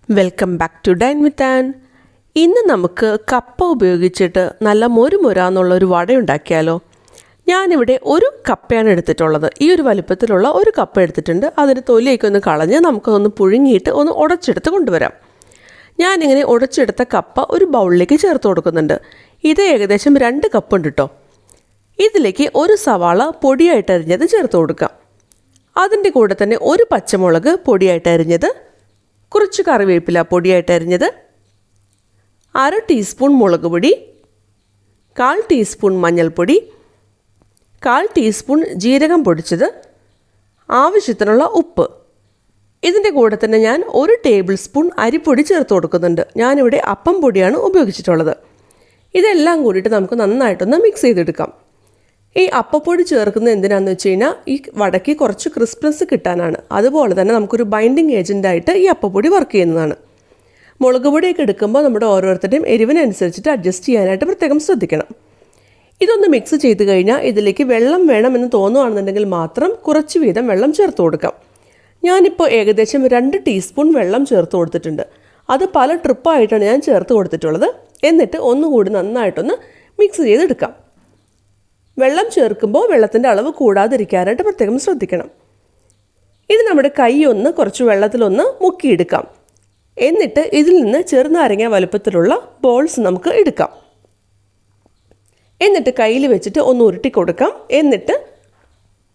Welcome back to dine with Ann. ഇന്ന് നമുക്ക് കപ്പ ഉപയോഗിച്ചിട്ട് നല്ല മൊരുമൊരാന്നുള്ളൊരു വട ഉണ്ടാക്കിയാലോ. ഞാനിവിടെ ഒരു കപ്പയാണ് എടുത്തിട്ടുള്ളത്. ഈ ഒരു വലിപ്പത്തിലുള്ള ഒരു കപ്പ എടുത്തിട്ടുണ്ട്. അതിന് തൊലിയൊക്കെ ഒന്ന് കളഞ്ഞ് നമുക്കതൊന്ന് പുഴുങ്ങിയിട്ട് ഒന്ന് ഉടച്ചെടുത്ത് കൊണ്ടുവരാം. ഞാനിങ്ങനെ ഉടച്ചെടുത്ത കപ്പ ഒരു ബൗളിലേക്ക് ചേർത്ത് കൊടുക്കുന്നുണ്ട്. ഇത് ഏകദേശം 2 കപ്പ് ഉണ്ട് കേട്ടോ. ഇതിലേക്ക് ഒരു സവാള പൊടിയായിട്ട് അരിഞ്ഞത് ചേർത്ത് കൊടുക്കാം. അതിൻ്റെ കൂടെ തന്നെ ഒരു പച്ചമുളക് പൊടിയായിട്ട് അരിഞ്ഞത്, കുറച്ച് കറിവേപ്പില പൊടിയായിട്ട് അരിഞ്ഞത്, 1/2 ടീസ്പൂൺ മുളക് പൊടി, 1/4 ടീസ്പൂൺ മഞ്ഞൾപ്പൊടി, 1/4 ടീസ്പൂൺ ജീരകം പൊടിച്ചത്, ആവശ്യത്തിനുള്ള ഉപ്പ്. ഇതിൻ്റെ കൂടെ തന്നെ ഞാൻ 1 ടേബിൾ സ്പൂൺ അരിപ്പൊടി ചേർത്ത് കൊടുക്കുന്നുണ്ട്. ഞാനിവിടെ അപ്പം പൊടിയാണ് ഉപയോഗിച്ചിട്ടുള്ളത്. ഇതെല്ലാം കൂടിയിട്ട് നമുക്ക് നന്നായിട്ടൊന്ന് മിക്സ് ചെയ്തെടുക്കാം. ഈ അപ്പപ്പൊടി ചേർക്കുന്നത് എന്തിനാണെന്ന് വെച്ച് കഴിഞ്ഞാൽ ഈ വടയ്ക്ക് കുറച്ച് ക്രിസ്പ്നെസ് കിട്ടാനാണ്. അതുപോലെ തന്നെ നമുക്കൊരു ബൈൻഡിങ് ഏജൻറ്റായിട്ട് ഈ അപ്പപ്പൊടി വർക്ക് ചെയ്യുന്നതാണ്. മുളക് പൊടിയൊക്കെ എടുക്കുമ്പോൾ നമ്മുടെ ഓരോരുത്തരുടെയും എരിവിനനുസരിച്ചിട്ട് അഡ്ജസ്റ്റ് ചെയ്യാനായിട്ട് പ്രത്യേകം ശ്രദ്ധിക്കണം. ഇതൊന്ന് മിക്സ് ചെയ്ത് കഴിഞ്ഞാൽ ഇതിലേക്ക് വെള്ളം വേണമെന്ന് തോന്നുകയാണെന്നുണ്ടെങ്കിൽ മാത്രം കുറച്ച് വീതം വെള്ളം ചേർത്ത് കൊടുക്കാം. ഞാനിപ്പോൾ ഏകദേശം 2 ടീസ്പൂൺ വെള്ളം ചേർത്ത് കൊടുത്തിട്ടുണ്ട്. അത് പല ട്രിപ്പായിട്ടാണ് ഞാൻ ചേർത്ത് കൊടുത്തിട്ടുള്ളത്. എന്നിട്ട് ഒന്നുകൂടി നന്നായിട്ടൊന്ന് മിക്സ് ചെയ്തെടുക്കാം. വെള്ളം ചേർക്കുമ്പോൾ വെള്ളത്തിൻ്റെ അളവ് കൂടാതിരിക്കാനായിട്ട് പ്രത്യേകം ശ്രദ്ധിക്കണം. ഇനി നമ്മുടെ കൈ ഒന്ന് കുറച്ച് വെള്ളത്തിലൊന്ന് മുക്കിയെടുക്കാം. എന്നിട്ട് ഇതിൽ നിന്ന് ചെറുനാരങ്ങ വലുപ്പത്തിലുള്ള ബോൾസ് നമുക്ക് എടുക്കാം. എന്നിട്ട് കയ്യിൽ വെച്ചിട്ട് ഒന്ന് ഉരുട്ടി കൊടുക്കാം. എന്നിട്ട്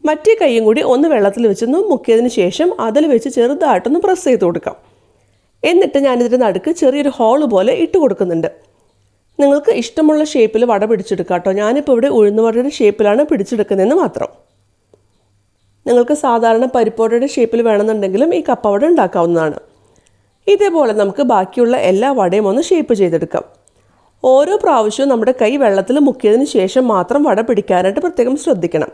മറ്റേ കൈയും കൂടി ഒന്ന് വെള്ളത്തിൽ വെച്ചൊന്ന് മുക്കിയതിന് ശേഷം അതിൽ വെച്ച് ചെറുതായിട്ടൊന്ന് പ്രസ് ചെയ്ത് കൊടുക്കാം. എന്നിട്ട് ഞാനിതിൻ്റെ നടുക്ക് ചെറിയൊരു ഹോള് പോലെ ഇട്ട് കൊടുക്കുന്നുണ്ട്. നിങ്ങൾക്ക് ഇഷ്ടമുള്ള ഷേപ്പിൽ വട പിടിച്ചെടുക്കാം കേട്ടോ. ഞാനിപ്പോൾ ഇവിടെ ഉഴുന്നുവടയുടെ ഷേപ്പിലാണ് പിടിച്ചെടുക്കുന്നതെന്ന് മാത്രം. നിങ്ങൾക്ക് സാധാരണ പരിപ്പോടയുടെ ഷേപ്പിൽ വേണമെന്നുണ്ടെങ്കിലും ഈ കപ്പവട ഉണ്ടാക്കാവുന്നതാണ്. ഇതേപോലെ നമുക്ക് ബാക്കിയുള്ള എല്ലാ വടയും ഒന്ന് ഷേപ്പ് ചെയ്തെടുക്കാം. ഓരോ പ്രാവശ്യവും നമ്മുടെ കൈ വെള്ളത്തിൽ മുക്കിയതിന് ശേഷം മാത്രം വട പിടിക്കാനായിട്ട് പ്രത്യേകം ശ്രദ്ധിക്കണം.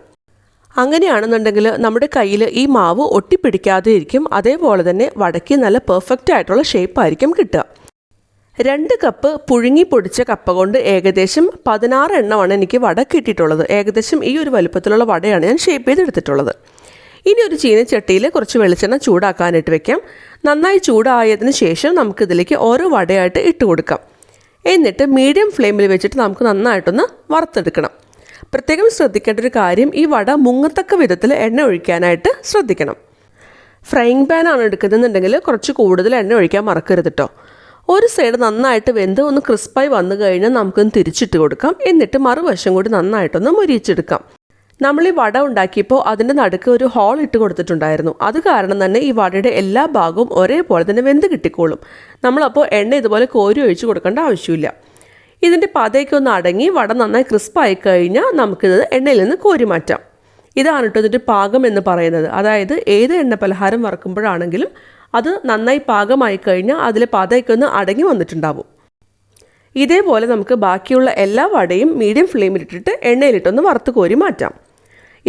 അങ്ങനെയാണെന്നുണ്ടെങ്കിൽ നമ്മുടെ കയ്യിൽ ഈ മാവ് ഒട്ടിപ്പിടിക്കാതെ ഇരിക്കും. അതേപോലെ തന്നെ വടയ്ക്ക് നല്ല പെർഫെക്റ്റ് ആയിട്ടുള്ള ഷേപ്പായിരിക്കും കിട്ടുക. 2 കപ്പ് പുഴുങ്ങി പൊടിച്ച കപ്പ കൊണ്ട് ഏകദേശം 16 എണ്ണമാണ് എനിക്ക് വട കിട്ടിയിട്ടുള്ളത്. ഏകദേശം ഈ ഒരു വലുപ്പത്തിലുള്ള വടയാണ് ഞാൻ ഷേപ്പ് ചെയ്തെടുത്തിട്ടുള്ളത്. ഇനി ഒരു ചീനച്ചട്ടിയിൽ കുറച്ച് വെളിച്ചെണ്ണ ചൂടാക്കാനായിട്ട് വെക്കാം. നന്നായി ചൂടായതിന് ശേഷം നമുക്കിതിലേക്ക് ഓരോ വടയായിട്ട് ഇട്ട് കൊടുക്കാം. എന്നിട്ട് മീഡിയം ഫ്ലെയിമിൽ വെച്ചിട്ട് നമുക്ക് നന്നായിട്ടൊന്ന് വറുത്തെടുക്കണം. പ്രത്യേകം ശ്രദ്ധിക്കേണ്ട ഒരു കാര്യം, ഈ വട മുങ്ങത്തക്ക വിധത്തിൽ എണ്ണ ഒഴിക്കാനായിട്ട് ശ്രദ്ധിക്കണം. ഫ്രൈയിങ് പാനാണ് എടുക്കുന്നതെന്നുണ്ടെങ്കിൽ കുറച്ച് കൂടുതൽ എണ്ണ ഒഴിക്കാൻ മറക്കരുത് കേട്ടോ. ഒരു സൈഡ് നന്നായിട്ട് വെന്ത് ഒന്ന് ക്രിസ്പായി വന്നു കഴിഞ്ഞാൽ നമുക്കൊന്ന് തിരിച്ചിട്ട് കൊടുക്കാം. എന്നിട്ട് മറുവശം കൂടി നന്നായിട്ടൊന്ന് മൊരിയിച്ചെടുക്കാം. നമ്മൾ ഈ വട ഉണ്ടാക്കിയപ്പോൾ അതിൻ്റെ നടുക്ക് ഒരു ഹോൾ ഇട്ട് കൊടുത്തിട്ടുണ്ടായിരുന്നു. അത് കാരണം തന്നെ ഈ വടയുടെ എല്ലാ ഭാഗവും ഒരേപോലെ തന്നെ വെന്ത് കിട്ടിക്കോളും. നമ്മളപ്പോൾ എണ്ണ ഇതുപോലെ കോരി ഒഴിച്ച് കൊടുക്കേണ്ട ആവശ്യമില്ല. ഇതിൻ്റെ പതയൊക്കെ ഒന്ന് അടങ്ങി വട നന്നായി ക്രിസ്പായി കഴിഞ്ഞാൽ നമുക്കിത് എണ്ണയിൽ നിന്ന് കോരി മാറ്റാം. ഇതാണ് കേട്ടോ ഇതിൻ്റെ പാകം എന്ന് പറയുന്നത്. അതായത് ഏത് എണ്ണ പലഹാരം വറുക്കുമ്പോഴാണെങ്കിലും അത് നന്നായി പാകമായി കഴിഞ്ഞാൽ അതിൽ പതയൊക്കെ ഒന്ന് അടങ്ങി വന്നിട്ടുണ്ടാവും. ഇതേപോലെ നമുക്ക് ബാക്കിയുള്ള എല്ലാ വടയും മീഡിയം ഫ്ലെയിമിലിട്ടിട്ട് എണ്ണയിലിട്ടൊന്ന് വറുത്ത് കോരി മാറ്റാം.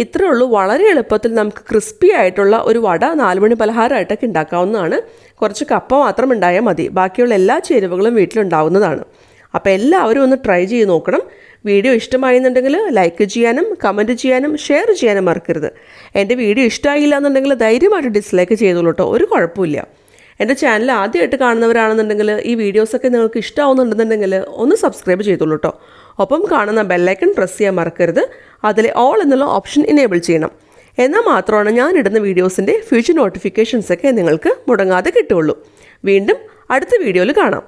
ഇത്രയേ ഉള്ളൂ. വളരെ എളുപ്പത്തിൽ നമുക്ക് ക്രിസ്പി ആയിട്ടുള്ള ഒരു വട 4 മണി പലഹാരമായിട്ടൊക്കെ ഉണ്ടാക്കാവുന്നതാണ്. കുറച്ച് കപ്പ മാത്രം ഉണ്ടായാൽ മതി. ബാക്കിയുള്ള എല്ലാ ചേരുവകളും വീട്ടിലുണ്ടാവുന്നതാണ്. അപ്പോൾ എല്ലാവരും ഒന്ന് ട്രൈ ചെയ്ത് നോക്കണം. വീഡിയോ ഇഷ്ടമായെന്നുണ്ടെങ്കിൽ ലൈക്ക് ചെയ്യാനും കമൻറ്റ് ചെയ്യാനും ഷെയർ ചെയ്യാനും മറക്കരുത്. എൻ്റെ വീഡിയോ ഇഷ്ടമായില്ല എന്നുണ്ടെങ്കിൽ ധൈര്യമായിട്ട് ഡിസ്ലൈക്ക് ചെയ്തോളൂ കേട്ടോ. ഒരു കുഴപ്പമില്ല. എൻ്റെ ചാനൽ ആദ്യമായിട്ട് കാണുന്നവരാണെന്നുണ്ടെങ്കിൽ ഈ വീഡിയോസൊക്കെ നിങ്ങൾക്ക് ഇഷ്ടമാവുന്നുണ്ടെന്നുണ്ടെങ്കിൽ ഒന്ന് സബ്സ്ക്രൈബ് ചെയ്തോളൂ കേട്ടോ. ഒപ്പം കാണുന്ന ബെല്ലൈക്കൺ പ്രസ് ചെയ്യാൻ മറക്കരുത്. അതിൽ ഓൾ എന്നുള്ള ഓപ്ഷൻ ഇനേബിൾ ചെയ്യണം. എന്നാൽ മാത്രമാണ് ഞാനിടുന്ന വീഡിയോസിൻ്റെ ഫ്യൂച്ചർ നോട്ടിഫിക്കേഷൻസൊക്കെ നിങ്ങൾക്ക് മുടങ്ങാതെ കിട്ടുകയുള്ളൂ. വീണ്ടും അടുത്ത വീഡിയോയിൽ കാണാം.